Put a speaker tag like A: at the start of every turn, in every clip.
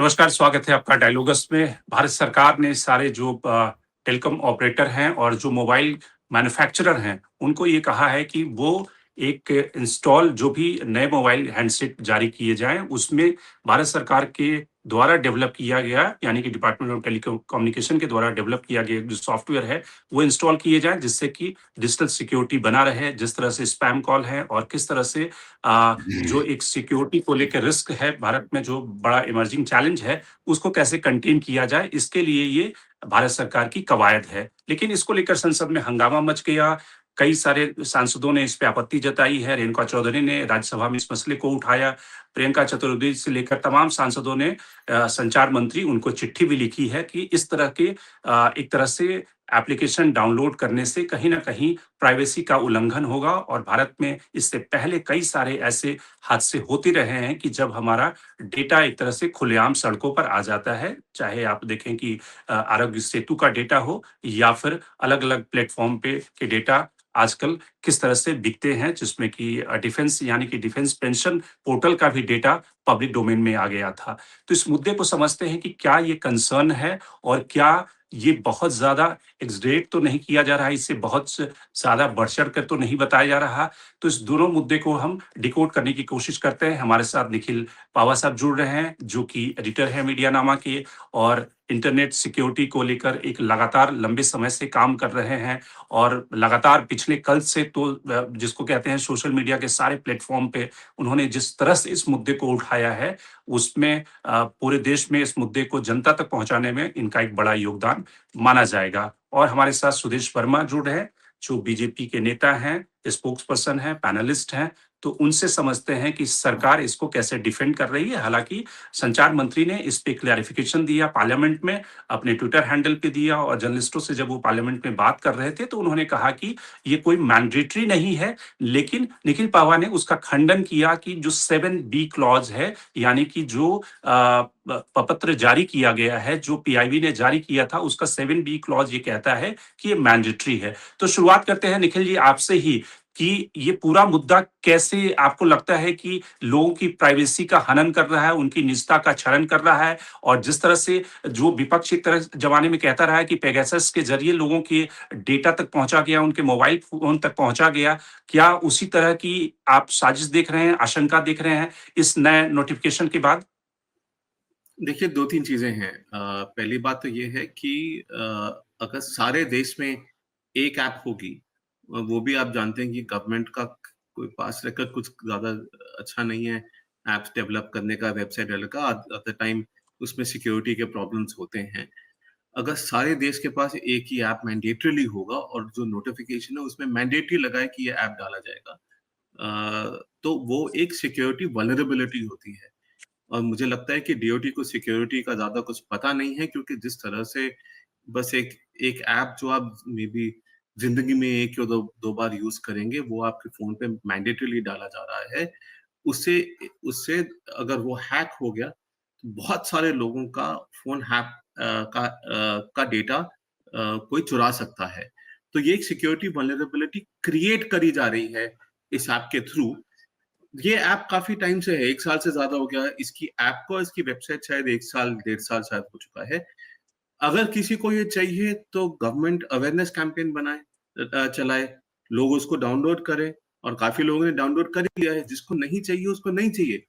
A: नमस्कार, स्वागत है आपका डायलॉगस में। भारत सरकार ने सारे जो टेलीकॉम ऑपरेटर हैं और जो मोबाइल मैन्युफैक्चरर हैं, उनको ये कहा है कि वो एक इंस्टॉल जो भी नए मोबाइल हैंडसेट जारी किए जाएँ, उसमें भारत सरकार के द्वारा डेवलप किया गया यानी कि डिपार्टमेंट ऑफ कम्युनिकेशन के द्वारा डेवलप किया गया जो सॉफ्टवेयर है, वो इंस्टॉल किए जाएँ, जिससे कि डिजिटल सिक्योरिटी बना रहे। जिस तरह से स्पैम कॉल है और किस तरह से जो एक सिक्योरिटी को लेकर रिस्क है, भारत में जो बड़ा इमर्जिंग चैलेंज है, उसको कैसे कंटेन किया जाए, इसके लिए ये भारत सरकार की कवायद है। लेकिन इसको लेकर संसद में हंगामा मच गया, कई सारे सांसदों ने इस पे आपत्ति जताई है, रेणुका चौधरी ने राज्यसभा में इस मसले को उठाया, प्रियंका चतुर्वेदी से लेकर तमाम सांसदों ने संचार मंत्री उनको चिट्ठी भी लिखी है कि इस तरह के एक तरह से एप्लीकेशन डाउनलोड करने से कहीं न कहीं प्राइवेसी का उल्लंघन होगा और भारत में इससे पहले कई सारे ऐसे हादसे होते रहे हैं कि जब हमारा डेटा एक तरह से खुलेआम सड़कों पर आ जाता है, चाहे आप देखें कि आरोग्य सेतु का डेटा हो या फिर अलग-अलग प्लेटफ़ॉर्म पे के डेटा आजकल किस तरह से बिकते हैं, जिसमें कि डिफेंस यानी कि डिफेंस पेंशन पोर्टल का भी डेटा पब्लिक डोमेन में आ गया था। तो इस मुद्दे को समझते हैं कि क्या ये कंसर्न है और क्या ये बहुत ज़्यादा एक्सग्रेट तो नहीं किया जा रहा है, इससे बहुत ज़्यादा बढ़-चढ़ कर तो नहीं बताया जा रहा। तो इस दोनों मुद्दे को हम डिकोड करने की कोशिश करते हैं। हमारे साथ निखिल पावा साहब जुड़ रहे हैं, जो कि एडिटर हैं मीडियानामा के और इंटरनेट सिक्योरिटी को लेकर एक लगातार लंबे समय से काम कर रहे हैं और लगातार पिछले कल से तो जिसको कहते हैं सोशल मीडिया के सारे प्लेटफ़ॉर्म पे उन्होंने जिस तरह से इस मुद्दे को उठाया है, उसमें पूरे देश में इस मुद्दे को जनता तक पहुँचाने में इनका एक बड़ा योगदान माना जाएगा। और हमारे साथ सुदेश वर्मा जुड़ रहे हैं, जो बीजेपी के नेता हैं, स्पोक्स पर्सन हैं, पैनलिस्ट हैं, तो उनसे समझते हैं कि सरकार इसको कैसे डिफेंड कर रही है। हालाँकि संचार मंत्री ने इस पे क्लैरिफ़िकेशन दिया पार्लियामेंट में, अपने ट्विटर हैंडल पे दिया और जर्नलिस्टों से जब वो पार्लियामेंट में बात कर रहे थे, तो उन्होंने कहा कि ये कोई मैंडेटरी नहीं है, लेकिन निखिल पावा ने उसका खंडन किया कि जो 7 बी क्लॉज़ है, यानी कि जो प्रपत्र जारी किया गया है, जो पीआईबी ने जारी किया था, उसका 7 बी क्लॉज़ ये कहता है कि ये मैंडेटरी है। तो शुरुआत करते हैं निखिल जी आपसे ही कि ये पूरा मुद्दा कैसे आपको लगता है कि लोगों की प्राइवेसी का हनन कर रहा है, उनकी निजता का क्षरण कर रहा है और जिस तरह से जो विपक्ष एक तरह ज़माने में कहता रहा है कि पेगासस के ज़रिए लोगों के डेटा तक पहुँचा गया, उनके मोबाइल फ़ोन तक पहुँचा गया, क्या उसी तरह की आप साजिश देख रहे हैं, आशंका देख रहे हैं इस नए नोटिफ़िकेशन के बाद?
B: देखिए 2-3 चीज़ें हैं। पहली बात तो ये है कि अगर सारे देश में एक ऐप होगी, वो भी आप जानते हैं कि गवर्नमेंट का कोई पास रिकॉर्ड कुछ ज़्यादा अच्छा नहीं है, ऐप्स डेवलप करने का, वेबसाइट डेवलप का। एट द टाइम उसमें सिक्योरिटी के प्रॉब्लम्स होते हैं। अगर सारे देश के पास एक ही ऐप मैंडेटरीली होगा और जो नोटिफ़िकेशन है उसमें मैंडेटरी लगा है कि ये ऐप डाला जाएगा, तो वो एक सिक्योरिटी वल्नरेबिलिटी होती है। और मुझे लगता है कि डीओटी को सिक्योरिटी का ज़्यादा कुछ पता नहीं है, क्योंकि जिस तरह से बस एक एक ऐप जो आप मे बी ज़िंदगी में 1 या 2 बार यूज़ करेंगे, वो आपके फ़ोन पे मैंडेटरीली डाला जा रहा है। उससे उससे अगर वो हैक हो गया, तो बहुत सारे लोगों का फ़ोन का डेटा कोई चुरा सकता है। तो ये एक सिक्योरिटी वल्नरेबिलिटी क्रिएट करी जा रही है इस ऐप के थ्रू। ये ऐप काफ़ी टाइम से है, 1 साल से ज़्यादा हो गया है। इसकी ऐप को, इसकी वेबसाइट शायद 1 साल, 1.5 साल शायद हो चुका है। अगर किसी को ये चाहिए तो गवर्नमेंट अवेयरनेस कैंपेन चलाए, लोग उसको डाउनलोड करें और काफ़ी लोगों ने डाउनलोड कर ही लिया है। जिसको नहीं चाहिए, उसको नहीं चाहिए।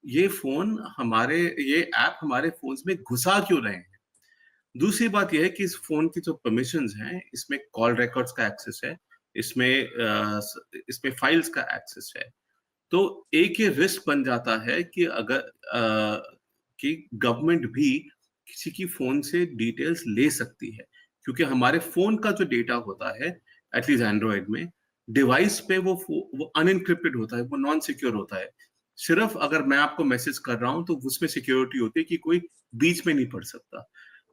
B: ये ऐप हमारे फ़ोन्स में घुसा क्यों रहे हैं? दूसरी बात ये है कि इस फ़ोन की जो परमिशंस हैं, इसमें कॉल रिकॉर्ड्स का एक्सेस है, इसमें फाइल्स का एक्सेस है। तो एक ये रिस्क बन जाता है कि अगर कि गवर्नमेंट भी किसी की फ़ोन से डिटेल्स ले सकती है, क्योंकि हमारे फ़ोन का जो डेटा होता है, एटलीस्ट एंड्रॉयड में, डिवाइस पे वो अनएन्क्रिप्टेड होता है, वो नॉन सिक्योर होता है। सिर्फ़ अगर मैं आपको मैसेज कर रहा हूँ, तो उसमें सिक्योरिटी होती है कि कोई बीच में नहीं पढ़ सकता।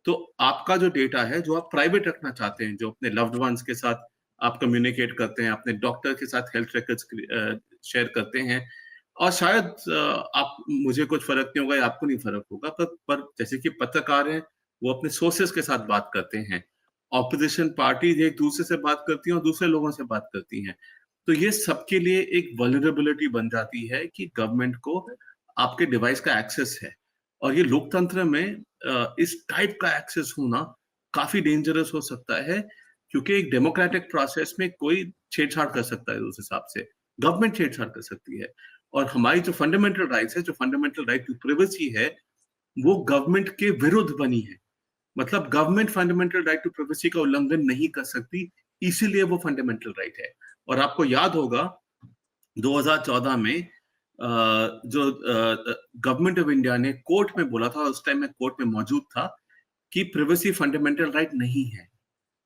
B: तो आपका जो डेटा है, जो आप प्राइवेट रखना चाहते हैं, जो अपने लव्ड वन्स के साथ आप कम्युनिकेट करते हैं, अपने डॉक्टर के साथ हेल्थ रिकॉर्ड्स शेयर करते हैं, और शायद आप मुझे कुछ फ़र्क नहीं होगा या आपको नहीं फ़र्क होगा, पर जैसे कि पत्रकार हैं, वो अपने सोर्सेज़ के साथ बात करते हैं। ऑपोज़िशन पार्टीज़ एक-दूसरे से बात करती हैं और दूसरे लोगों से बात करती हैं। तो ये सबके लिए एक वल्नरेबिलिटी बन जाती है कि गवर्नमेंट को आपके डिवाइस का एक्सेस है। और ये लोकतंत्र में इस टाइप का एक्सेस होना काफी डेंजरस हो सकता है, क्योंकि एक डेमोक्रेटिक प्रोसेस में कोई छेड़छाड़ कर सकता है उस हिसाब से, गवर्नमेंट छेड़छाड़ कर सकती है। और हमारी जो फंडामेंटल राइट्स है, जो फंडामेंटल राइट टू प्राइवेसी है, वो गवर्नमेंट के विरुद्ध बनी है। मतलब government fundamental right to privacy का उल्लंघन नहीं कर सकती, इसीलिए वो फंडामेंटल राइट है। और आपको याद होगा 2014 में जो गवर्नमेंट ऑफ इंडिया ने कोर्ट में बोला था, उस टाइम में कोर्ट में मौजूद था, कि प्राइवेसी फंडामेंटल राइट नहीं है।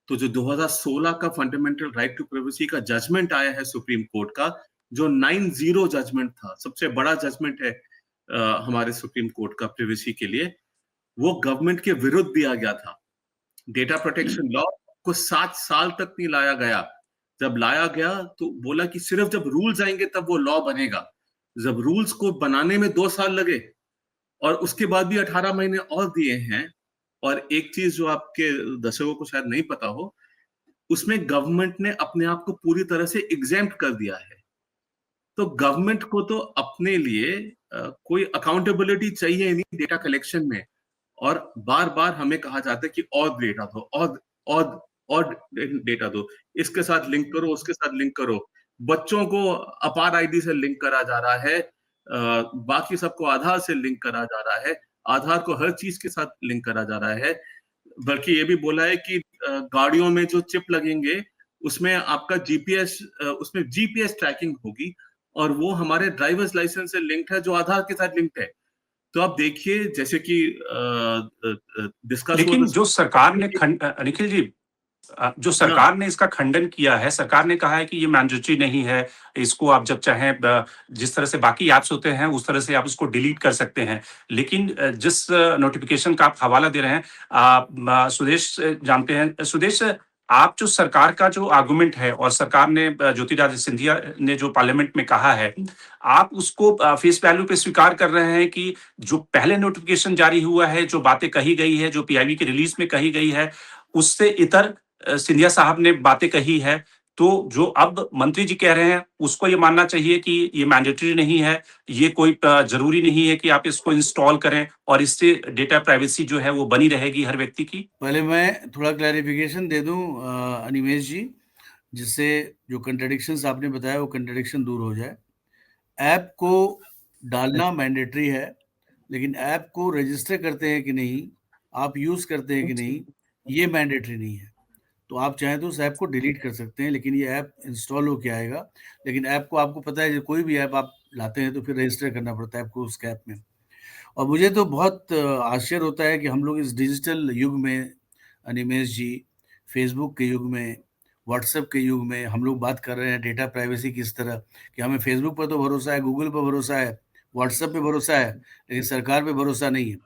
B: तो जो 2016 का फंडामेंटल राइट टू प्राइवेसी का जजमेंट आया है सुप्रीम कोर्ट का, जो 9-0 जजमेंट था, सबसे बड़ा जजमेंट है हमारे सुप्रीम कोर्ट का प्राइवेसी के लिए, वो गवर्नमेंट के विरुद्ध दिया गया था। डेटा प्रोटेक्शन लॉ को 7 साल तक नहीं लाया गया। जब लाया गया तो बोला कि सिर्फ जब रूल्स आएंगे तब वो लॉ बनेगा। जब रूल्स को बनाने में 2 साल लगे और उसके बाद भी 18 महीने और दिए हैं। और एक चीज जो आपके दर्शकों को शायद नहीं पता हो, उसमें गवर्नमेंट ने अपने आप को पूरी तरह से एग्जेम्प्ट कर दिया है। तो गवर्नमेंट को तो अपने लिए कोई अकाउंटेबिलिटी चाहिए नहीं डेटा कलेक्शन में। और बार बार हमें कहा जाता है कि और डेटा दो, और डेटा दो, इसके साथ लिंक करो, उसके साथ लिंक करो। बच्चों को अपार आईडी से लिंक करा जा रहा है, बाकी सबको आधार से लिंक करा जा रहा है, आधार को हर चीज के साथ लिंक करा जा रहा है। बल्कि ये भी बोला है कि गाड़ियों में जो चिप लगेंगे उसमें आपका जीपीएस, उसमें जीपीएस ट्रैकिंग होगी, और वो हमारे ड्राइवर्स लाइसेंस से लिंक्ड है, जो आधार के साथ लिंक्ड है। तो आप देखिए, जैसे कि डिस्कस
A: लेकिन
B: हुआ
A: जो सरकार ने निखिल जी, जो सरकार ने इसका खंडन किया है, सरकार ने कहा है कि ये मैंडेटरी नहीं है, इसको आप जब चाहें जिस तरह से बाकी ऐप्स होते हैं उस तरह से आप उसको डिलीट कर सकते हैं। लेकिन जिस नोटिफिकेशन का आप हवाला दे रहे हैं, सुदेश जानते हैं। सुदेश, आप जो सरकार का जो आर्गुमेंट है और सरकार ने ज्योतिरादित्य सिंधिया ने जो पार्लियामेंट में कहा है, आप उसको फेस वैल्यू पे स्वीकार कर रहे हैं कि जो पहले नोटिफिकेशन जारी हुआ है, जो बातें कही गई है, जो पीआईबी की रिलीज में कही गई है, उससे इतर सिंधिया साहब ने बातें कही है, तो जो अब मंत्री जी कह रहे हैं उसको ये मानना चाहिए कि ये मैंडेटरी नहीं है, ये कोई जरूरी नहीं है कि आप इसको इंस्टॉल करें और इससे डेटा प्राइवेसी जो है वो बनी रहेगी हर व्यक्ति की।
C: पहले मैं थोड़ा क्लैरिफिकेशन दे दूं अनिमेश जी, जिससे जो कंट्रडिक्शंस आपने बताया वो कंट्रडिक्शन दूर हो जाए। ऐप को डालना मैंडेटरी है, लेकिन ऐप को रजिस्टर करते हैं कि नहीं, आप यूज करते हैं कि नहीं, ये मैंडेटरी नहीं है। तो आप चाहें तो उस ऐप को डिलीट कर सकते हैं, लेकिन ये ऐप इंस्टॉल होके आएगा। लेकिन ऐप को आपको पता है कि कोई भी ऐप आप लाते हैं तो फिर रजिस्टर करना पड़ता है आपको उस ऐप में। और मुझे तो बहुत आश्चर्य होता है कि हम लोग इस डिजिटल युग में, अनिमेश जी, फेसबुक के युग में, व्हाट्सएप के युग में हम लोग बात कर रहे हैं डेटा प्राइवेसी की इस तरह कि हमें फेसबुक पर तो भरोसा है, गूगल पर भरोसा है, व्हाट्सएप पे भरोसा है, लेकिन सरकार पे भरोसा नहीं है।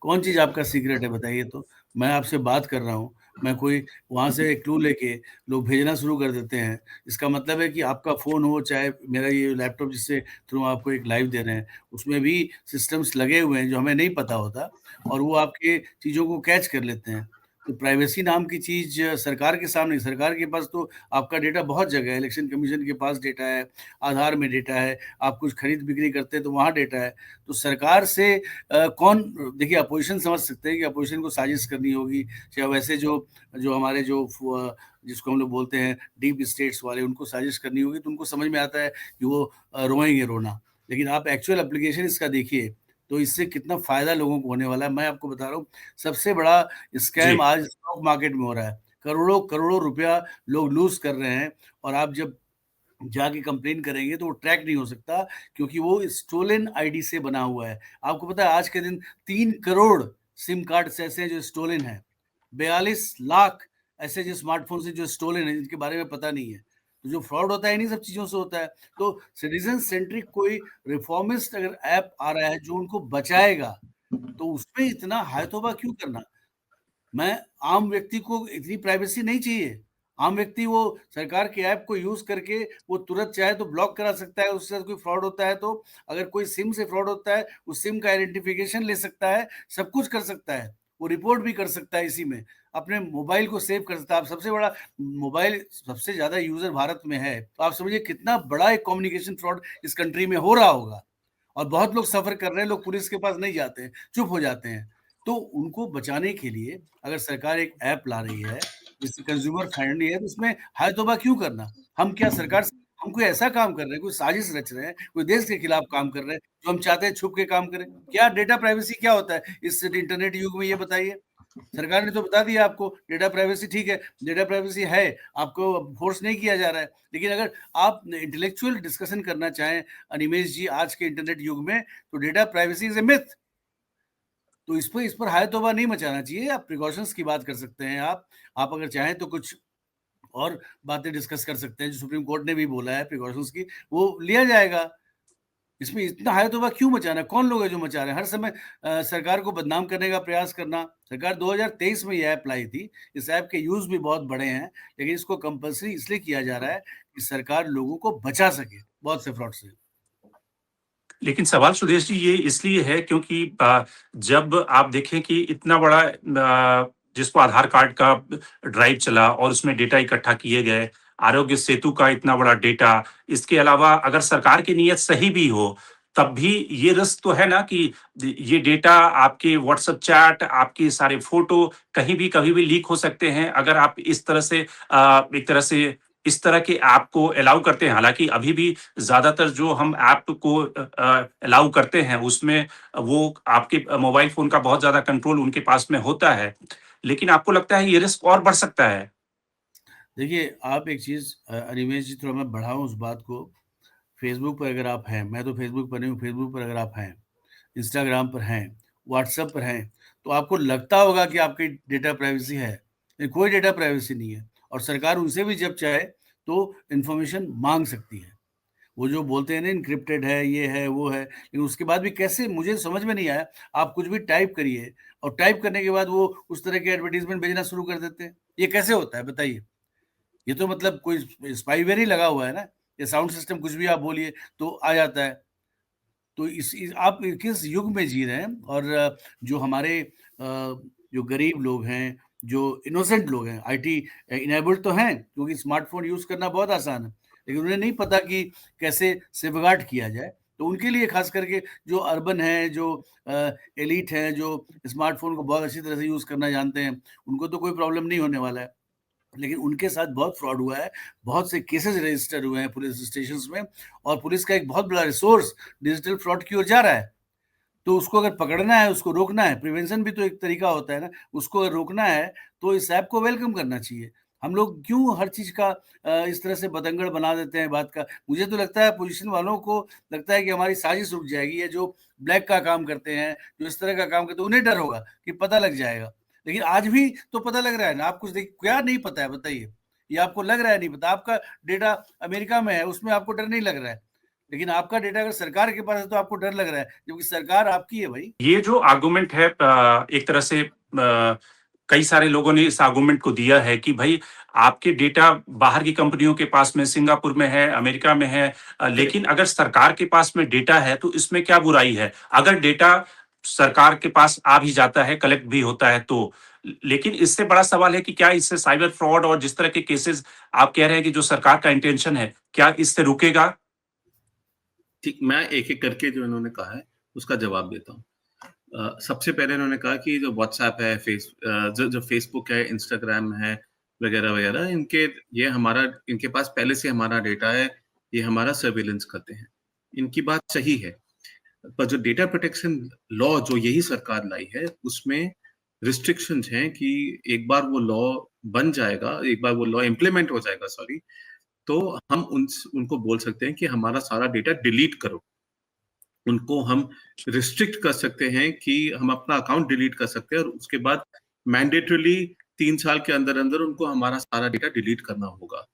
C: कौन चीज़ आपका सीक्रेट है बताइए तो? मैं आपसे बात कर रहा हूँ, मैं कोई वहाँ से एक क्लू लेके लोग भेजना शुरू कर देते हैं। इसका मतलब है कि आपका फ़ोन हो, चाहे मेरा ये लैपटॉप जिससे थ्रू आपको एक लाइव दे रहे हैं, उसमें भी सिस्टम्स लगे हुए हैं जो हमें नहीं पता होता, और वो आपके चीज़ों को कैच कर लेते हैं। तो प्राइवेसी नाम की चीज़ सरकार के सामने, सरकार के पास तो आपका डेटा बहुत जगह है, इलेक्शन कमीशन के पास डेटा है, आधार में डेटा है, आप कुछ खरीद बिक्री करते हैं तो वहाँ डेटा है। तो सरकार से कौन, देखिए अपोजिशन समझ सकते हैं कि अपोजिशन को साजिश करनी होगी, चाहे वैसे जो जो हमारे जो जिसको हम लोग बोलते हैं डीप स्टेट्स वाले, उनको साजिश करनी होगी, तो उनको समझ में आता है कि वो रोएंगे रोना। लेकिन आप एक्चुअल एप्लीकेशन इसका देखिए तो इससे कितना फायदा लोगों को होने वाला है। मैं आपको बता रहा हूँ, सबसे बड़ा स्कैम आज स्टॉक मार्केट में हो रहा है। करोड़ों करोड़ों रुपया लोग लूज कर रहे हैं, और आप जब जाके कंप्लेन करेंगे तो वो ट्रैक नहीं हो सकता, क्योंकि वो स्टोलन आईडी से बना हुआ है। आपको पता है आज के दिन 3 करोड़ सिम कार्ड ऐसे हैं जो स्टोलन है, 42 लाख ऐसे जो स्मार्टफोन से जो स्टोलन है, जिनके बारे में पता नहीं है। तो जो फ्रॉड होता है इन्हीं सब चीजों से होता है। तो सिटीजन सेंट्रिक कोई रिफॉर्मिस्ट अगर ऐप आ रहा है जो उनको बचाएगा, तो उसमें इतना हाय तौबा क्यों करना? मैं आम व्यक्ति को इतनी प्राइवेसी नहीं चाहिए। आम व्यक्ति वो सरकार के ऐप को यूज करके वो तुरंत चाहे तो ब्लॉक करा सकता है, उससे कोई फ्रॉड होता है तो, अगर कोई सिम से फ्रॉड होता है उस सिम का आइडेंटिफिकेशन ले सकता है, सब कुछ कर सकता है, वो रिपोर्ट भी कर सकता है, इसी में अपने मोबाइल को सेव कर सकता है। आप सबसे बड़ा मोबाइल, सबसे ज्यादा यूजर भारत में है, तो आप समझिए कितना बड़ा एक कम्युनिकेशन फ्रॉड इस कंट्री में हो रहा होगा। और बहुत लोग सफर कर रहे हैं, लोग पुलिस के पास नहीं जाते हैं, चुप हो जाते हैं। तो उनको बचाने के लिए अगर सरकार एक ऐप ला रही है जिससे कंज्यूमर फ्रेंडली है, तो उसमें हाय तौबा क्यों करना? हम क्या सरकार हम कोई ऐसा काम कर रहे हैं, कोई साजिश रच रहे हैं, कोई देश के खिलाफ काम कर रहे हैं, जो हम चाहते हैं छुप के काम करें? क्या डेटा प्राइवेसी क्या होता है इस इंटरनेट युग में, ये बताइए? सरकार ने तो बता दिया आपको डेटा प्राइवेसी ठीक है, डेटा प्राइवेसी है, आपको फोर्स नहीं किया जा रहा है। लेकिन अगर आप इंटेलेक्चुअल डिस्कशन करना चाहें अनिमेश जी आज के इंटरनेट युग में, तो data privacy is a myth. तो इस पर हाय तौबा नहीं मचाना चाहिए। आप प्रिकॉशंस की बात कर सकते हैं, आप अगर चाहें तो कुछ और बातें डिस्कस कर सकते हैं, जो सुप्रीम कोर्ट ने भी बोला है प्रिकॉशंस की, वो लिया जाएगा। इसमें इतना हाय तौबा क्यों मचाना है? कौन लोग हैं जो मचा रहे हैं? हर समय सरकार को बदनाम करने का प्रयास करना। सरकार 2023 में ये ऐप लाई थी, इस ऐप के यूज भी बहुत बड़े हैं, लेकिन इसको कंपल्सरी इसलिए किया जा रहा है कि सरकार लोगों को बचा सके बहुत से फ्रॉड से।
A: लेकिन सवाल सुदेश जी ये इसलिए है क्योंकि जब आप देखें कि इतना बड़ा जिसको आधार कार्ड का ड्राइव चला और उसमें डेटा इकट्ठा किए गए, आरोग्य सेतु का इतना बड़ा डेटा, इसके अलावा अगर सरकार की नीयत सही भी हो, तब भी ये रिस्क तो है ना कि ये डेटा आपके व्हाट्सएप चैट, आपके सारे फोटो कहीं भी कभी भी लीक हो सकते हैं। अगर आप इस तरह से एक तरह से इस तरह के ऐप को अलाउ करते हैं, हालाँकि अभी भी ज़्यादातर जो हम ऐप को अलाउ करते हैं, उसमें वो आपके मोबाइल फ़ोन का बहुत ज़्यादा कंट्रोल उनके पास में होता है। लेकिन आपको लगता है ये रिस्क और बढ़ सकता है?
C: देखिए, आप एक चीज़ अनिमेश जी, थोड़ा मैं बढ़ाऊँ उस बात को। फेसबुक पर अगर आप हैं, मैं तो फेसबुक पर नहीं हूँ, फेसबुक पर अगर आप हैं, इंस्टाग्राम पर हैं, व्हाट्सएप पर हैं, तो आपको लगता होगा कि आपकी डेटा प्राइवेसी है, लेकिन कोई डेटा प्राइवेसी नहीं है। और सरकार उनसे भी जब चाहे तो इन्फॉर्मेशन माँग सकती है। वो जो बोलते हैं ना एन्क्रिप्टेड है, ये है, वो है, लेकिन उसके बाद भी कैसे, मुझे समझ में नहीं आया। आप कुछ भी टाइप करिए और टाइप करने के बाद वो उस तरह के एडवर्टाइज़मेंट भेजना शुरू कर देते हैं। ये कैसे होता है बताइए? ये तो मतलब कोई स्पाईवेयर ही लगा हुआ है ना, ये साउंड सिस्टम कुछ भी आप बोलिए तो आ जाता है। तो इस आप किस युग में जी रहे हैं? और जो हमारे जो गरीब लोग हैं, जो इनोसेंट लोग हैं, आईटी इनेबल्ड तो हैं, क्योंकि स्मार्टफ़ोन यूज़ करना बहुत आसान है, लेकिन उन्हें नहीं पता कि कैसे सेफगार्ड किया जाए। तो उनके लिए ख़ास करके जो अर्बन हैं, जो एलीट हैं, जो स्मार्टफ़ोन को बहुत अच्छी तरह से यूज़ करना जानते हैं, उनको तो कोई प्रॉब्लम नहीं होने वाला है। लेकिन उनके साथ बहुत फ्रॉड हुआ है, बहुत से केसेस रजिस्टर हुए हैं पुलिस स्टेशंस में, और पुलिस का एक बहुत बड़ा रिसोर्स डिजिटल फ्रॉड की ओर जा रहा है। तो उसको अगर पकड़ना है, उसको रोकना है, प्रिवेंशन भी तो एक तरीका होता है ना, उसको अगर रोकना है तो इस ऐप को वेलकम करना चाहिए। हम लोग क्यों हर चीज़ का इस तरह से बतंगड़ बना देते हैं बात का? मुझे तो लगता है पोजीशन वालों को लगता है कि हमारी साजिश रुक जाएगी, ये जो ब्लैक का काम करते हैं, जो इस तरह का काम करते हैं, उन्हें डर होगा कि पता लग जाएगा। लेकिन आज भी तो पता लग रहा है ना, आप कुछ क्या नहीं पता है बताइए? ये आपको लग रहा है नहीं पता, आपका डेटा अमेरिका में है, उसमें आपको डर नहीं लग रहा है। लेकिन आपका डेटा अगर सरकार के पास है तो आपको डर लग रहा है, जबकि सरकार आपकी है भाई।
A: ये जो आर्गुमेंट है एक तरह से कई सारे लोगों ने इस आर्गुमेंट को दिया है कि भाई आपके डेटा बाहर की कंपनियों के पास में सिंगापुर में है, अमेरिका में है, लेकिन अगर सरकार के पास में डेटा है तो इसमें क्या बुराई है? अगर डेटा सरकार के पास आ भी जाता है, कलेक्ट भी होता है तो। लेकिन इससे बड़ा सवाल है कि क्या इससे साइबर फ्रॉड और जिस तरह के केसेस आप कह रहे हैं कि जो सरकार का इंटेंशन है, क्या इससे रुकेगा?
B: ठीक, मैं एक-एक करके जो इन्होंने कहा है, उसका जवाब देता हूँ। सबसे पहले इन्होंने कहा कि जो व्हाट्सएप है, जो फेसबुक है, इंस्टाग्राम है, वगैरह-वगैरह, इनके पास पहले से हमारा डेटा है, ये हमारा सर्विलेंस करते हैं। इनकी बात सही है, पर जो डेटा प्रोटेक्शन लॉ जो यही सरकार लाई है, उसमें रिस्ट्रिक्शंस हैं कि एक बार वो लॉ बन जाएगा, एक बार वो लॉ इम्प्लीमेंट हो जाएगा, सॉरी, तो हम उनको बोल सकते हैं कि हमारा सारा डेटा डिलीट करो। उनको हम रिस्ट्रिक्ट कर सकते हैं कि हम अपना अकाउंट डिलीट कर सकते हैं, और उसके बाद मैंडेटरीली 3 साल के अंदर-अंदर उनको हमारा सारा डेटा डिलीट करना होगा।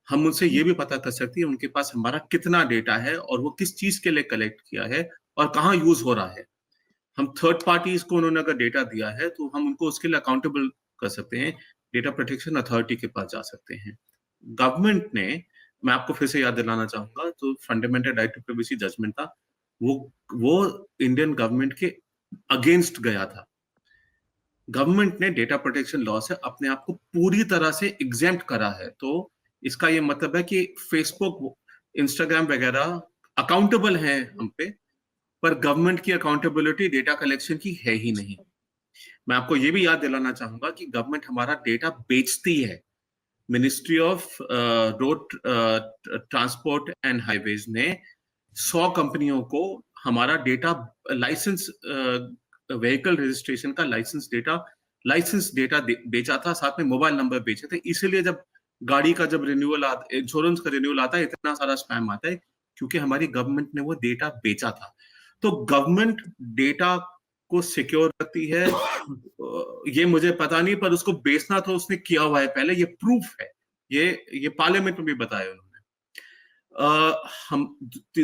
B: हम उनसे ये भी पता कर सकते हैं उनके पास हमारा कितना डेटा है और वो किस चीज़ के लिए कलेक्ट किया है और कहाँ यूज़ हो रहा है। हम थर्ड पार्टीज़ को उन्होंने अगर डेटा दिया है, तो हम उनको उसके लिए अकाउंटेबल कर सकते हैं। डेटा प्रोटेक्शन अथॉरिटी के पास जा सकते हैं। गवर्नमेंट ने, मैं आपको फिर से याद दिलाना चाहूँगा, जो fundamental right to privacy judgement था, वो इंडियन गवर्नमेंट के अगेंस्ट गया था। गवर्नमेंट ने डेटा प्रोटेक्शन लॉ से अपने आप को पूरी तरह से एग्जेम्प्ट करा है। तो इसका ये मतलब है कि फेसबुक, इंस्टाग्राम वगैरह अकाउंटेबल हैं हम पे, पर गवर्नमेंट की अकाउंटेबिलिटी डेटा कलेक्शन की है ही नहीं। मैं आपको ये भी याद दिलाना चाहूंगा कि गवर्नमेंट हमारा डेटा बेचती है। Ministry of road transport and highways ने 100 कंपनियों को हमारा डेटा लाइसेंस व्हीकल रजिस्ट्रेशन का लाइसेंस डेटा बेचा था, साथ में मोबाइल नंबर बेचे थे। इसीलिए जब गाड़ी का जब रिन्यूअल आता, इंश्योरेंस का रिन्यूअल आता है, इतना सारा स्पैम आता है, क्योंकि हमारी गवर्नमेंट ने वो डेटा बेचा था। तो गवर्नमेंट डेटा को सिक्योर रखती है, ये मुझे पता नहीं, पर उसको बेचना तो उसने किया हुआ है पहले, ये प्रूफ है, ये पार्लियामेंट में भी बताया उन्होंने। हम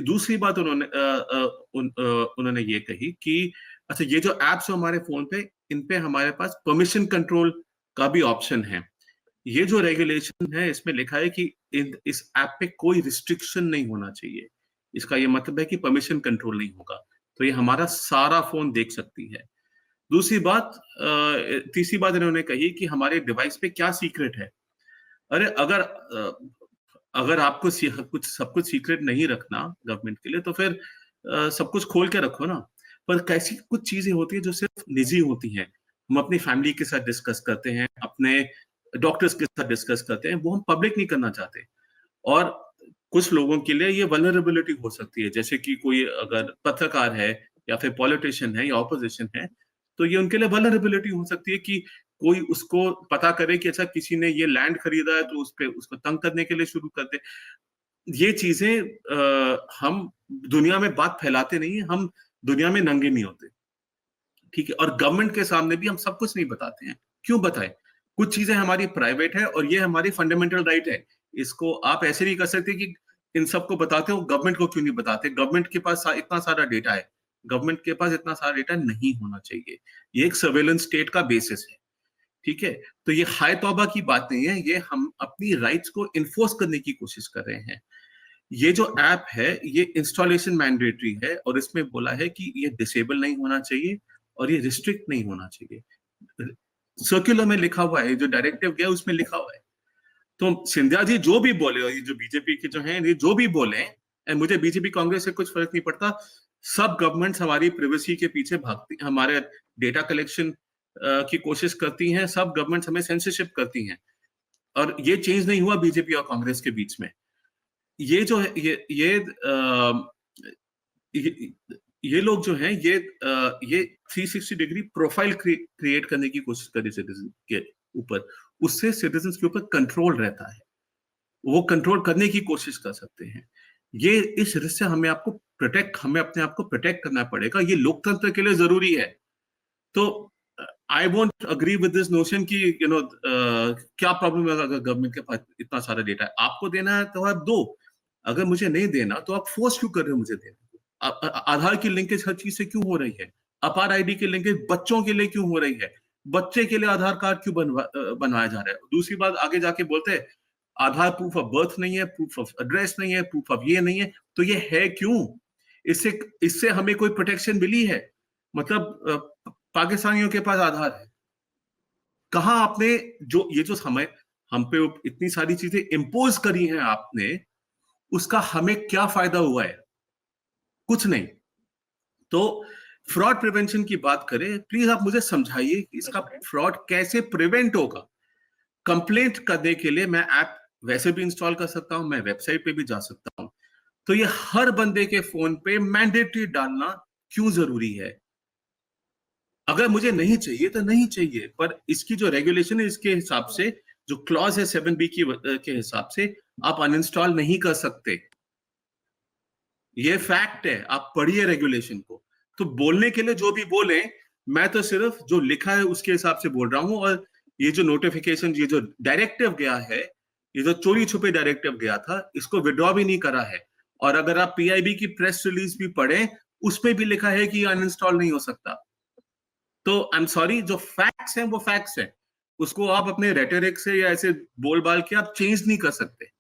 B: दूसरी बात उन्होंने ये कही कि अच्छा, ये जो एप्स है हमारे फोन पे, इन पे हमारे पास परमिशन कंट्रोल का भी ऑप्शन है। ये जो रेगुलेशन है इसमें लिखा है कि इस ऐप पे कोई रिस्ट्रिक्शन नहीं होना चाहिए। इसका ये मतलब है कि परमिशन कंट्रोल नहीं होगा, तो ये हमारा सारा फोन देख सकती है। दूसरी बात, तीसरी बात इन्होंने कही कि हमारे डिवाइस पे क्या सीक्रेट है। अरे अगर आपको सब कुछ सीक्रेट नहीं रखना गवर्नमेंट के लिए, तो फिर सब कुछ खोल के रखो ना। पर कैसी कुछ चीजें होती है जो सिर्फ निजी होती हैं, हम अपनी फैमिली के साथ डिस्कस करते हैं, अपने डॉक्टर्स के साथ डिस्कस करते हैं, वो हम पब्लिक नहीं करना चाहते। और कुछ लोगों के लिए ये वल्नरेबिलिटी हो सकती है, जैसे कि कोई अगर पत्रकार है या फिर पॉलिटिशियन है या ऑपोजिशन है, तो ये उनके लिए वल्नरेबिलिटी हो सकती है कि कोई उसको पता करे कि अच्छा किसी ने ये लैंड खरीदा है, तो उसको तंग करने के लिए शुरू कर दे। ये चीजें हम दुनिया में बात फैलाते नहीं है, हम दुनिया में नंगे नहीं होते, ठीक है। और गवर्नमेंट के सामने भी हम सब कुछ नहीं बताते हैं। क्यों बताएं? कुछ चीजें हमारी प्राइवेट है और ये हमारी फंडामेंटल राइट है। इसको आप ऐसे नहीं कर सकते कि इन सबको बताते हो, गवर्नमेंट को क्यों नहीं बताते? गवर्नमेंट के पास इतना सारा डेटा है, गवर्नमेंट के पास इतना सारा डेटा नहीं होना चाहिए। ये एक सर्वेलेंस स्टेट का बेसिस है, ठीक है। तो ये हाय तौबा की बात नहीं है, ये हम अपनी राइट्स को इन्फोर्स करने की कोशिश कर रहे हैं। ये जो ऐप है ये इंस्टॉलेशन मैंडेटरी है, और इसमें बोला है कि ये डिसेबल नहीं होना चाहिए और ये रिस्ट्रिक्ट नहीं होना चाहिए। सर्कुलर में लिखा हुआ है, जो डायरेक्टिव गया उसमें लिखा हुआ है। तो सिंधिया जी जो भी बोले, और ये जो बीजेपी के जो हैं ये जो भी बोले, मुझे बीजेपी कांग्रेस से कुछ फर्क नहीं पड़ता। सब गवर्नमेंट्स हमारी प्राइवेसी के पीछे भागती, हमारे डेटा कलेक्शन की कोशिश करती हैं, सब गवर्नमेंट्स हमें सेंसरशिप करती हैं, और ये चेंज नहीं हुआ बीजेपी और कांग्रेस के बीच में। ये जो है ये लोग जो हैं ये 360 डिग्री प्रोफाइल क्रिएट करने की कोशिश कर रहे सिटीजन के ऊपर, उससे सिटीजन के ऊपर कंट्रोल रहता है, वो कंट्रोल करने की कोशिश कर सकते हैं। ये इस रिस्क से हमें अपने आप को प्रोटेक्ट करना पड़ेगा, ये लोकतंत्र के लिए जरूरी है। तो I won't agree with this notion कि क्या प्रॉब्लम है अगर गवर्नमेंट के पास इतना सारा डेटा है। आपको देना है तो आप दो, अगर मुझे नहीं देना तो आप फोर्स क्यों कर रहे हो मुझे देने? आधार की लिंकेज हर चीज से क्यों हो रही है? अपार आईडी की लिंकेज बच्चों के लिए क्यों हो रही है? बच्चे के लिए आधार कार्ड क्यों बनवाया जा रहा है? दूसरी बात, आगे जाके बोलते हैं आधार प्रूफ ऑफ बर्थ नहीं है, प्रूफ ऑफ एड्रेस नहीं है, प्रूफ ऑफ ये नहीं है। तो ये है क्यों? इससे हमें कोई प्रोटेक्शन मिली है? मतलब पाकिस्तानियों के पास आधार है, कहां आपने ये जो हम पे इतनी सारी चीजें इंपोज करी हैं आपने, उसका हमें क्या फायदा हुआ है? कुछ नहीं। तो फ्रॉड प्रिवेंशन की बात करें, प्लीज आप मुझे समझाइए कि इसका फ्रॉड कैसे प्रिवेंट होगा। कंप्लेंट करने के लिए मैं ऐप वैसे भी इंस्टॉल कर सकता हूं, मैं वेबसाइट पे भी जा सकता हूं, तो ये हर बंदे के फोन पे मैंडेटरी डालना क्यों जरूरी है? अगर मुझे नहीं चाहिए तो नहीं चाहिए, पर इसकी जो रेगुलेशन है इसके हिसाब से, जो क्लॉज है 7B के हिसाब से, आप अनइंस्टॉल नहीं कर सकते। ये फैक्ट है, आप पढ़िए रेगुलेशन को। तो बोलने के लिए जो भी बोले, मैं तो सिर्फ जो लिखा है उसके हिसाब से बोल रहा हूं। और ये जो नोटिफिकेशन, ये जो डायरेक्टिव गया है, ये जो चोरी छुपे डायरेक्टिव गया था, इसको विड्रॉ भी नहीं करा है। और अगर आप PIB की प्रेस रिलीज भी पढ़े, उसमें भी लिखा है कि अनइंस्टॉल नहीं हो सकता। तो आई एम सॉरी, जो फैक्ट्स हैं वो फैक्ट्स हैं, उसको आप अपने रेटोरिक से या ऐसे बोलबाल के आप चेंज नहीं कर सकते।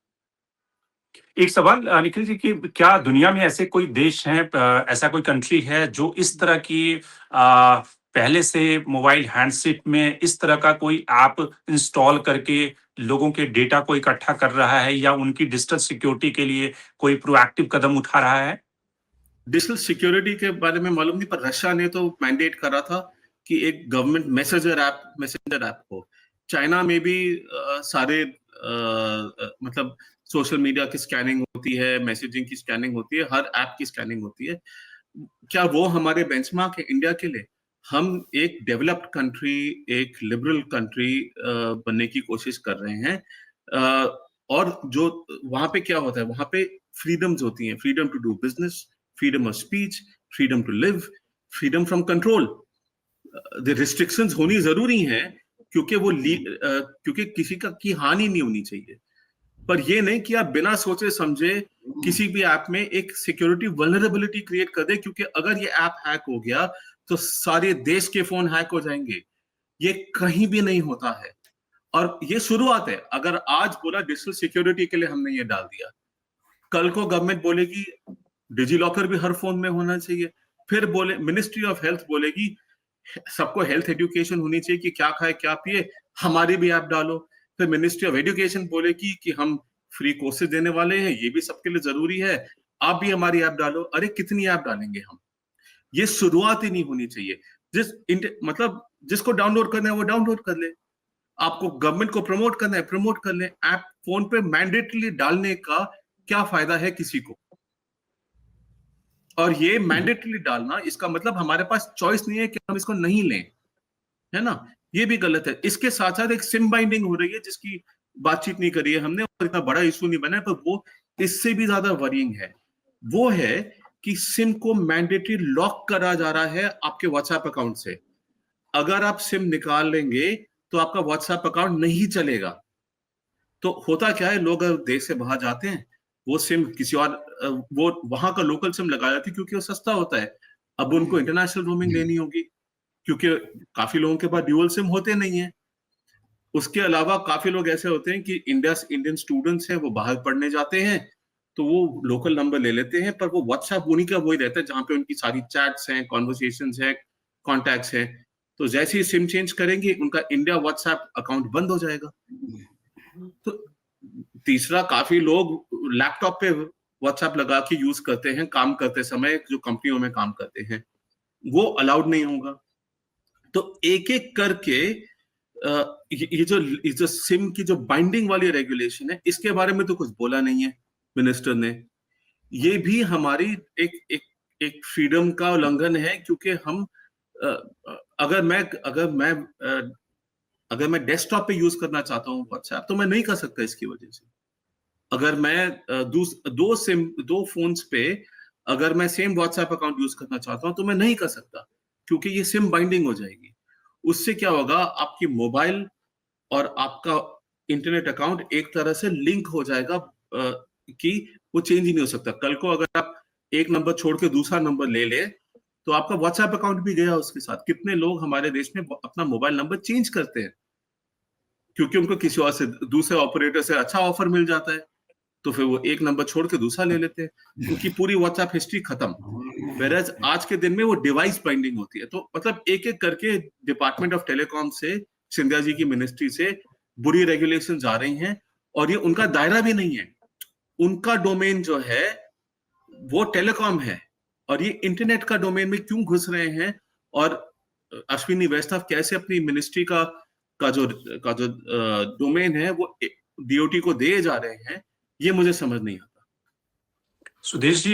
A: एक सवाल निखिल जी, कि क्या दुनिया में ऐसे कोई देश हैं, ऐसा कोई कंट्री है जो इस तरह की पहले से मोबाइल हैंडसेट में इस तरह का कोई ऐप इंस्टॉल करके लोगों के डेटा को इकट्ठा कर रहा है, या उनकी डिजिटल सिक्योरिटी के लिए कोई प्रोएक्टिव कदम उठा रहा है?
B: डिजिटल सिक्योरिटी के बारे में मालूम नहीं, पर रशिया ने तो मैंडेट करा था कि एक गवर्नमेंट मैसेंजर ऐप हो। चाइना में भी सारे मतलब सोशल मीडिया की स्कैनिंग होती है, मैसेजिंग की स्कैनिंग होती है, हर ऐप की स्कैनिंग होती है। क्या वो हमारे बेंचमार्क है इंडिया के लिए? हम एक डेवलप्ड कंट्री, एक लिबरल कंट्री बनने की कोशिश कर रहे हैं, और जो वहां पे क्या होता है, वहां पे फ्रीडम्स होती हैं, freedom to do business, freedom of speech, freedom to live, freedom from control. The restrictions होनी जरूरी है, क्योंकि क्योंकि किसी की हानि नहीं होनी चाहिए। पर ये नहीं कि आप बिना सोचे समझे किसी भी ऐप में एक सिक्योरिटी वल्नरेबिलिटी क्रिएट कर दे, क्योंकि अगर ये ऐप हैक हो गया तो सारे देश के फोन हैक हो जाएंगे। ये कहीं भी नहीं होता है, और ये शुरुआत है। अगर आज बोला डिजिटल सिक्योरिटी के लिए हमने ये डाल दिया, कल को गवर्नमेंट बोलेगी डिजी लॉकर भी हर फोन में होना चाहिए, फिर बोले मिनिस्ट्री ऑफ हेल्थ बोलेगी सबको हेल्थ एजुकेशन होनी चाहिए कि क्या खाए क्या पिए, हमारी भी ऐप डालो। फिर मिनिस्ट्री ऑफ एजुकेशन बोलेगी कि हम फ्री कोर्सेज देने वाले हैं, ये भी सबके लिए जरूरी है, आप भी हमारी ऐप डालो। अरे कितनी ऐप डालेंगे हम? ये शुरुआत ही नहीं होनी चाहिए। मतलब जिसको डाउनलोड करना है वो डाउनलोड कर ले, आपको गवर्नमेंट को प्रमोट करना है प्रमोट कर ले। ऐप फोन पे मैंडेटली डालने का क्या फायदा है किसी को? और ये मैंडेटली डालना, इसका मतलब हमारे पास चॉइस नहीं है कि हम इसको नहीं लें, है ना? ये भी गलत है। इसके साथ साथ एक सिम बाइंडिंग हो रही है जिसकी बातचीत नहीं करी है हमने, और इतना बड़ा इशू नहीं बना है, पर वो इससे भी ज्यादा वरिंग है। वो है कि सिम को मैंडेटरी लॉक करा जा रहा है आपके व्हाट्सएप अकाउंट से। अगर आप सिम निकाल लेंगे तो आपका व्हाट्सएप अकाउंट नहीं चलेगा। तो होता क्या है, लोग देश से बाहर जाते हैं, वो सिम किसी और वो वहां का लोकल सिम लगा जाती है क्योंकि वो सस्ता होता है। अब उनको इंटरनेशनल रोमिंग लेनी होगी, क्योंकि काफी लोगों के पास ड्यूअल सिम होते नहीं है। उसके अलावा काफी लोग ऐसे होते हैं कि इंडियन स्टूडेंट्स हैं, वो बाहर पढ़ने जाते हैं, तो वो लोकल नंबर ले लेते हैं, पर वो व्हाट्सएप उन्हीं का वही रहता है जहां पे उनकी सारी चैट्स हैं, कॉन्वर्सेशंस हैं, कॉन्टैक्ट्स हैं। तो जैसे ही सिम चेंज करेंगे उनका इंडिया व्हाट्सएप अकाउंट बंद हो जाएगा। तो तीसरा, काफी लोग लैपटॉप पे व्हाट्सएप लगा के यूज करते हैं काम करते समय, जो कंपनियों में काम करते हैं, वो अलाउड नहीं होगा। तो एक एक करके ये जो सिम की जो बाइंडिंग वाली रेगुलेशन है, इसके बारे में तो कुछ बोला नहीं है मिनिस्टर ने। ये भी हमारी एक एक एक फ्रीडम का उल्लंघन है, क्योंकि हम अगर मैं डेस्कटॉप पे यूज करना चाहता हूँ व्हाट्सएप, तो मैं नहीं कर सकता इसकी वजह से। अगर मैं दो फोन्स पे अगर मैं सेम व्हाट्सएप अकाउंट यूज करना चाहता हूँ तो मैं नहीं कर सकता, क्योंकि ये सिम बाइंडिंग हो जाएगी। उससे क्या होगा, आपकी मोबाइल और आपका इंटरनेट अकाउंट एक तरह से लिंक हो जाएगा, कि वो चेंज ही नहीं हो सकता। कल को अगर आप एक नंबर छोड़ के दूसरा नंबर ले ले, तो आपका व्हाट्सएप अकाउंट भी गया उसके साथ। कितने लोग हमारे देश में अपना मोबाइल नंबर चेंज करते हैं क्योंकि उनको किसी और से, दूसरे ऑपरेटर से अच्छा ऑफर मिल जाता है, तो फिर वो एक नंबर छोड़ के दूसरा ले लेते हैं, उनकी पूरी व्हाट्सएप हिस्ट्री खत्म। वेरएज आज के दिन में वो डिवाइस बाइंडिंग होती है। तो मतलब एक एक करके डिपार्टमेंट ऑफ टेलीकॉम से, सिंधिया जी की मिनिस्ट्री से बुरी रेगुलेशन आ रही हैं, और ये उनका दायरा भी नहीं है। उनका डोमेन जो है वो टेलीकॉम है, और ये इंटरनेट का डोमेन में क्यों घुस रहे हैं, और अश्विनी वैष्णव कैसे अपनी मिनिस्ट्री का जो डोमेन है वो डीओटी को दे जा रहे हैं, ये मुझे समझ नहीं आता।
A: सुदेश जी,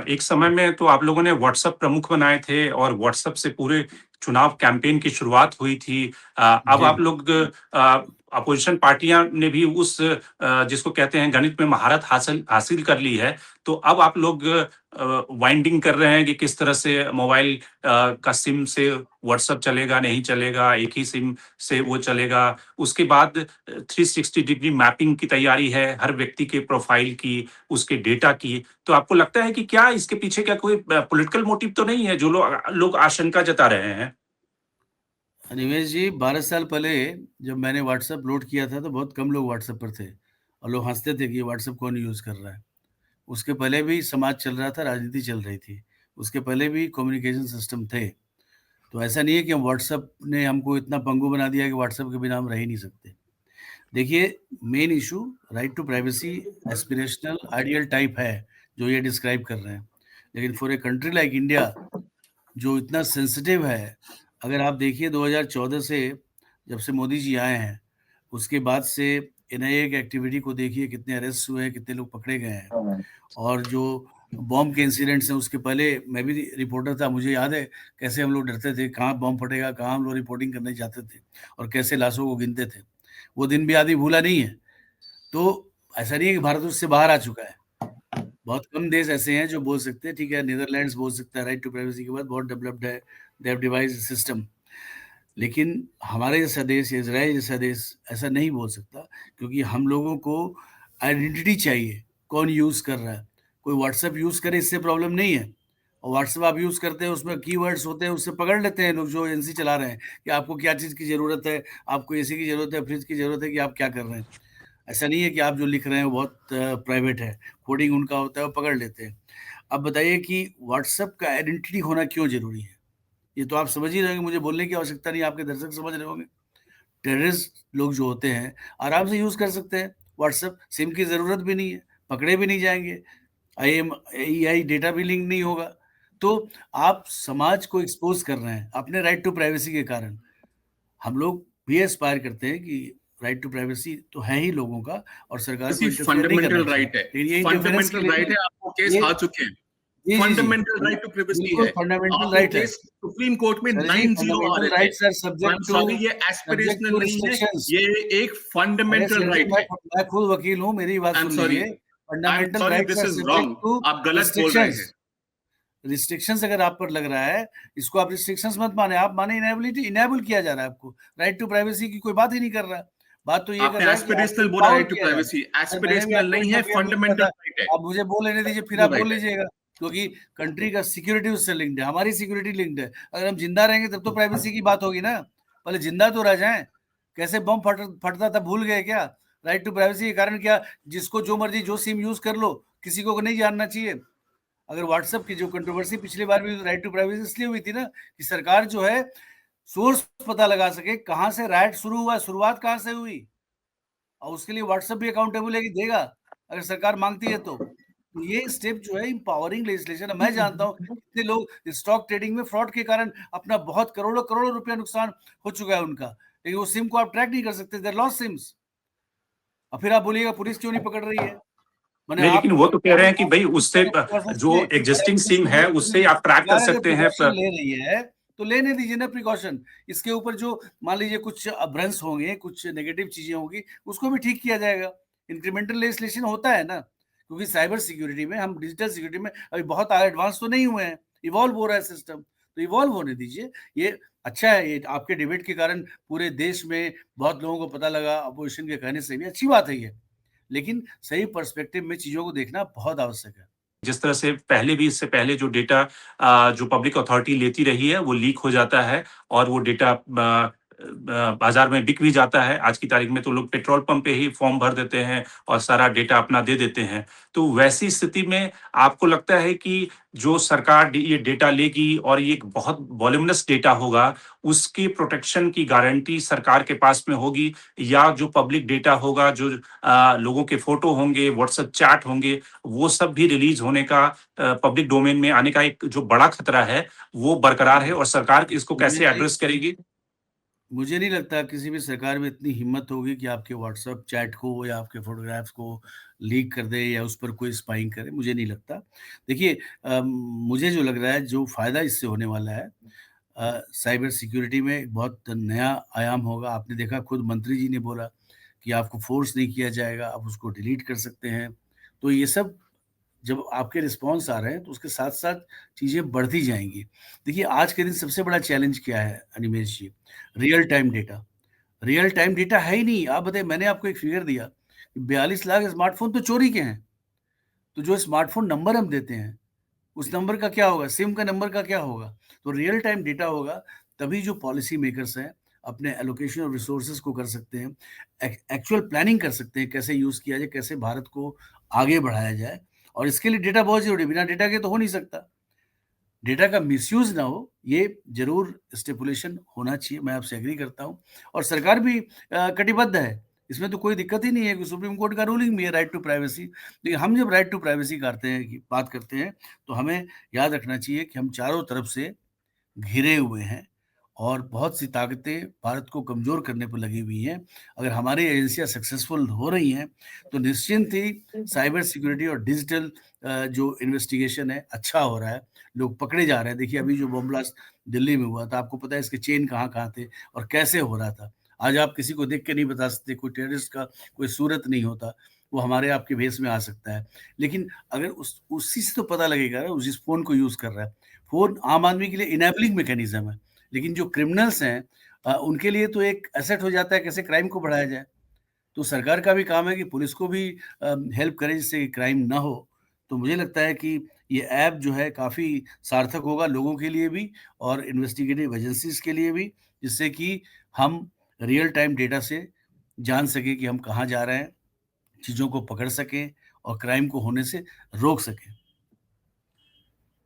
A: एक समय में तो आप लोगों ने व्हाट्सएप प्रमुख बनाए थे और व्हाट्सएप से पूरे चुनाव कैंपेन की शुरुआत हुई थी। अब आप लोग अपोजिशन पार्टियां ने भी उस जिसको कहते हैं गणित में महारत हासिल कर ली है। तो अब आप लोग वाइंडिंग कर रहे हैं कि किस तरह से मोबाइल का सिम से व्हाट्सएप चलेगा नहीं चलेगा, एक ही सिम से वो चलेगा। उसके बाद 360 डिग्री मैपिंग की तैयारी है हर व्यक्ति के प्रोफाइल की, उसके डेटा की। तो आपको लगता है कि क्या इसके पीछे क्या कोई पॉलिटिकल मोटिव तो नहीं है जो लोग आशंका जता रहे हैं?
C: निमेश जी, 12 साल पहले जब मैंने व्हाट्सएप लोड किया था तो बहुत कम लोग व्हाट्सएप पर थे, और लोग हंसते थे कि व्हाट्सएप कौन यूज़ कर रहा है। उसके पहले भी समाज चल रहा था, राजनीति चल रही थी, उसके पहले भी कम्युनिकेशन सिस्टम थे। तो ऐसा नहीं है कि हम व्हाट्सएप ने हमको इतना पंगु बना दिया कि व्हाट्सएप के बिना हम रह ही नहीं सकते। देखिए, main issue right to privacy aspirational ideal type है जो ये डिस्क्राइब कर रहे हैं। लेकिन for a country like India जो इतना सेंसिटिव है, अगर आप देखिए 2014 से जब से मोदी जी आए हैं, उसके बाद से एनआईए की एक्टिविटी को देखिए, कितने अरेस्ट हुए हैं, कितने लोग पकड़े गए हैं। और जो बॉम्ब के इंसिडेंट्स हैं, उसके पहले मैं भी रिपोर्टर था, मुझे याद है कैसे हम लोग डरते थे, कहाँ बॉम्ब फटेगा, कहाँ हम लोग रिपोर्टिंग करने जाते थे और कैसे लाशों को गिनते थे। वो दिन भी आदमी भूला नहीं है। तो ऐसा नहीं है कि भारत उससे बाहर आ चुका है। बहुत कम देश ऐसे हैं जो बोल सकते हैं, ठीक है, नीदरलैंड्स बोल सकता है राइट टू प्राइवेसी के बाद बहुत डेवलप्ड है, दे हैव डिवाइस्ड सिस्टम। लेकिन हमारे जैसा देश, इजराइल जैसा देश ऐसा नहीं बोल सकता, क्योंकि हम लोगों को आइडेंटिटी चाहिए, कौन यूज़ कर रहा है। कोई व्हाट्सएप यूज़ करे, इससे प्रॉब्लम नहीं है। और व्हाट्सएप आप यूज़ करते हैं, उसमें कीवर्ड्स होते हैं, उससे पकड़ लेते हैं लोग जो एजेंसी चला रहे हैं कि आपको क्या चीज़ की ज़रूरत है, आपको एसी की ज़रूरत है, फ्रिज की ज़रूरत है, कि आप क्या कर रहे हैं। ऐसा नहीं है कि आप जो लिख रहे हैं वो बहुत प्राइवेट है, कोडिंग उनका होता है, वो पकड़ लेते हैं। अब बताइए कि व्हाट्सएप का आइडेंटिटी होना क्यों ज़रूरी है? ये तो आप समझ ही रहे होंगे, मुझे बोलने की आवश्यकता नहीं, आपके दर्शक समझ रहे होंगे। टेररिस्ट लोग जो होते हैं आराम से यूज़ कर सकते हैं व्हाट्सएप, सिम की ज़रूरत भी नहीं है, पकड़े भी नहीं जाएंगे, आई डेटा भी लिंक नहीं होगा। तो आप समाज को एक्सपोज कर रहे हैं अपने राइट टू प्राइवेसी के कारण। हम लोग भी एस्पायर करते हैं कि राइट टू प्राइवेसी तो है ही लोगों का, और सरकार को इंटरफेयर नहीं करना
B: फंडामेंटल
C: चाहिए।
B: राइट है,
C: लेकिन ये इंटरफेरेंस के
B: फंडामेंटल
C: लिए
B: राइट है, आपको केस
C: ये
B: आ चुके हैं।
C: जी, जी, जी।
B: फंडामेंटल राइट टू प्राइवेसी
C: बिल्कुल
B: है,
C: फंडामेंटल
B: आपके
C: राइट है।
B: केस सुप्रीम कोर्ट में
C: सर जी,
B: 9-0 आ
C: फंडामेंटल
B: रहे थे।
C: Rights are
B: I am
C: subject
B: sorry, ये
C: टू
B: एस्पिरेशनल नहीं है,
C: रिस्ट्रिक्शंस।
B: ये एक
C: अरे
B: फंडामेंटल
C: सर जी,
B: राइट है।
C: मैं खुद वकील हूँ, मेरी बात
B: आई एम
C: सुन
B: सॉरी,
C: लीजिए। Fundamental rights
B: this
C: are
B: is
C: subject
B: wrong,
C: to
B: आप गलत बोल रहे हैं।
C: रिस्ट्रिक्शंस। रिस्ट्रिक्शंस अगर आप पर लग रहा है, इसको आप रिस्ट्रिक्शंस मत माने, आप माने इनेबिलिटी, इनेबल किया जा रहा है आपको। राइट टू प्राइवेसी की कोई बात ही नहीं कर रहा। बात तो ये कर
B: आपने
C: रहा है कि आपको
B: एस्पिरेशनल बोला
C: एम्पावर
B: राइट टू
C: किया जा रहा है।
B: प्राइवेसी,
C: सर मैंने भी
B: एस्पिरेशनल
C: आपको
B: नहीं है,
C: इंटरफेयर नहीं किया
B: फंडामेंटल
C: था,
B: राइट है,
C: आप मुझे बोल लेने दीजिए, फिर
B: वो
C: आप बोल
B: राइट है।
C: लीजिएगा, क्योंकि कंट्री का सिक्योरिटी उससे लिंक्ड है, हमारी सिक्योरिटी लिंक्ड है। अगर हम जिंदा रहेंगे तब तो प्राइवेसी की बात होगी ना, पहले जिंदा तो रह जाएं। कैसे बम फटता था, भूल गए क्या? राइट टू प्राइवेसी के कारण क्या, जिसको जो मर्जी जो सिम यूज कर लो, किसी को नहीं जानना चाहिए। अगर व्हाट्सएप की जो कंट्रोवर्सी पिछली बार भी राइट टू प्राइवेसी इसलिए हुई थी ना, कि सरकार जो है सोर्स पता लगा सके, कहां से राइट शुरू हुआ, शुरुआत कहां से हुई, और उसके लिए व्हाट्सएप भी अकाउंटेबल है कि देगा, अगर सरकार मांगती है तो। ये स्टेप जो है इंपावरिंग लेजिस्लेशन है। मैं जानता हूँ कितने लोग स्टॉक ट्रेडिंग में फ्रॉड के कारण अपना बहुत करोड़ों करोड़ों रुपया नुकसान हो चुका है उनका, लेकिन वो सिम को आप ट्रैक नहीं कर सकते, देयर लॉस्ट सिम्स। और फिर आप बोलिएगा पुलिस क्यों नहीं पकड़ रही है? मैंने
A: नहीं,
C: आप
A: लेकिन वो तो कह रहे हैं कि भाई उससे जो
C: सुनिए,
A: एग्जिस्टिंग सिम है उससे आप ट्रैक कर
C: सरकार अगर
A: सकते हैं।
C: प्रिकॉशन ले रही है तो लेने दीजिए ना प्रिकॉशन। इसके ऊपर जो मान लीजिए कुछ अभ्रंश होंगे, कुछ नेगेटिव चीजें होंगी, उसको भी ठीक किया जाएगा। इंक्रीमेंटल लेजिस्लेशन होता है ना, क्योंकि साइबर सिक्योरिटी में, हम डिजिटल सिक्योरिटी में अभी बहुत एडवांस तो नहीं हुए हैं, इवॉल्व हो रहा है सिस्टम, तो इवॉल्व होने दीजिए। ये अच्छा है, ये आपके डिबेट के कारण पूरे देश में बहुत लोगों को पता लगा, अपोजिशन के कहने से भी अच्छी बात है ये, लेकिन सही पर्सपेक्टिव में चीजों को देखना बहुत आवश्यक है।
A: जिस तरह से पहले भी, इससे पहले जो डेटा जो पब्लिक अथॉरिटी लेती रही है वो लीक हो जाता है और वो डेटा बाजार में बिक भी जाता है। आज की तारीख में तो लोग पेट्रोल पंप पे ही फॉर्म भर देते हैं और सारा डेटा अपना दे देते हैं। तो वैसी स्थिति में आपको लगता है कि जो सरकार ये डेटा लेगी और ये एक बहुत वॉल्यूमिनस डेटा होगा, उसकी प्रोटेक्शन की गारंटी सरकार के पास में होगी, या जो पब्लिक डेटा होगा, जो लोगों के फोटो होंगे, व्हाट्सएप चैट होंगे, वो सब भी रिलीज होने का, पब्लिक डोमेन में आने का एक जो बड़ा खतरा है वो बरकरार है, और सरकार इसको कैसे एड्रेस करेगी?
C: मुझे नहीं लगता किसी भी सरकार में इतनी हिम्मत होगी कि आपके व्हाट्सएप चैट को या आपके फोटोग्राफ्स को लीक कर दे या उस पर कोई स्पाइंग करे, मुझे नहीं लगता। देखिए मुझे जो लग रहा है, जो फ़ायदा इससे होने वाला है, साइबर सिक्योरिटी में एक बहुत नया आयाम होगा। आपने देखा, खुद मंत्री जी ने बोला कि आपको फोर्स नहीं किया जाएगा, आप उसको डिलीट कर सकते हैं। तो ये सब जब आपके रिस्पॉन्स आ रहे हैं तो उसके साथ-साथ चीज़ें बढ़ती जाएँगी। देखिए आज के दिन सबसे बड़ा चैलेंज क्या है Animesh ji? Real time data. Real time data है ही नहीं। आप बताइए, मैंने आपको एक फिगर दिया, 42 लाख स्मार्टफ़ोन तो चोरी के हैं। तो जो स्मार्टफ़ोन नंबर हम देते हैं, उस नंबर का क्या होगा? सिम का नंबर का क्या होगा? तो रियल टाइम डेटा होगा, तभी जो पॉलिसी मेकर्स हैं, अपने एलोकेशन ऑफ रिसोर्सेज़ को कर सकते हैं, एक्चुअल प्लानिंग कर सकते हैं, कैसे यूज़ किया जाए, कैसे भारत को आगे बढ़ाया जाए, और इसके लिए डेटा बहुत ज़रूरी है, बिना डेटा के तो हो नहीं सकता। डेटा का मिसयूज़ ना हो, ये ज़रूर स्टिपुलेशन होना चाहिए, मैं आपसे एग्री करता हूँ, और सरकार भी कटिबद्ध है इसमें तो कोई दिक्कत ही नहीं है कि सुप्रीम कोर्ट का रूलिंग भी है राइट टू प्राइवेसी। लेकिन हम जब राइट टू प्राइवेसी करते हैं कि बात करते हैं, तो हमें याद रखना चाहिए कि हम चारों तरफ से घिरे हुए हैं और बहुत सी ताकतें भारत को कमज़ोर करने पर लगी हुई हैं। अगर हमारी एजेंसियाँ सक्सेसफुल हो रही हैं, तो निश्चिंत ही साइबर सिक्योरिटी और डिजिटल जो इन्वेस्टिगेशन है, अच्छा हो रहा है। लोग पकड़े जा रहे हैं। देखिए, अभी जो बम ब्लास्ट दिल्ली में हुआ था, आपको पता है इसके चेन कहाँ-कहाँ थे और कैसे हो रहा था। आज आप किसी को देख के नहीं बता सकते, कोई टेररिस्ट का कोई सूरत नहीं होता, वो हमारे आपके भेष में आ सकता है। लेकिन अगर उसी से तो पता लगेगा ना, जिस फ़ोन को यूज़ कर रहा है। फ़ोन आम आदमी के लिए इनेबलिंग मैकेनिज़्म है, लेकिन जो क्रिमिनल्स हैं उनके लिए तो एक एसेट हो जाता है, कैसे क्राइम को बढ़ाया जाए। तो सरकार का भी काम है कि पुलिस को भी हेल्प करे जिससे क्राइम ना हो। तो मुझे लगता है कि ये ऐप जो है काफ़ी सार्थक होगा लोगों के लिए भी और इन्वेस्टिगेटिव एजेंसीज़ के लिए भी, जिससे कि हम रियल टाइम डेटा से जान सकें कि हम कहाँ जा रहे हैं, चीज़ों को पकड़ सकें और क्राइम को होने से रोक सकें।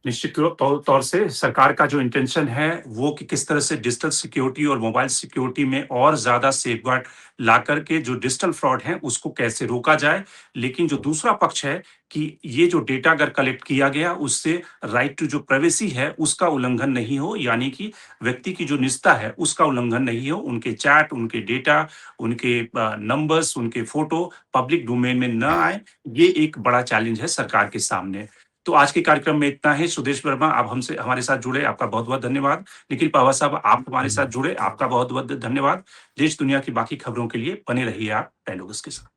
A: निश्चित तौर से सरकार का जो इंटेंशन है वो कि किस तरह से डिजिटल सिक्योरिटी और मोबाइल सिक्योरिटी में और ज़्यादा सेफगार्ड ला करके जो डिजिटल फ्रॉड है उसको कैसे रोका जाए। लेकिन जो दूसरा पक्ष है कि ये जो डेटा अगर कलेक्ट किया गया उससे राइट टू जो प्राइवेसी है उसका उल्लंघन नहीं हो, यानी कि व्यक्ति की जो निजता है उसका उल्लंघन नहीं हो। उनके चैट, उनके डेटा, उनके नंबर्स, उनके फ़ोटो पब्लिक डोमेन में ना आए, ये एक बड़ा चैलेंज है सरकार के सामने। तो आज के कार्यक्रम में इतना ही। सुदेश वर्मा, आप हमसे हमारे साथ जुड़े, आपका बहुत-बहुत धन्यवाद। निखिल पहवा साहब, आप हमारे साथ जुड़े, आपका बहुत-बहुत धन्यवाद। देश दुनिया की बाकी खबरों के लिए बने रहिए आप डायलॉग्स के साथ।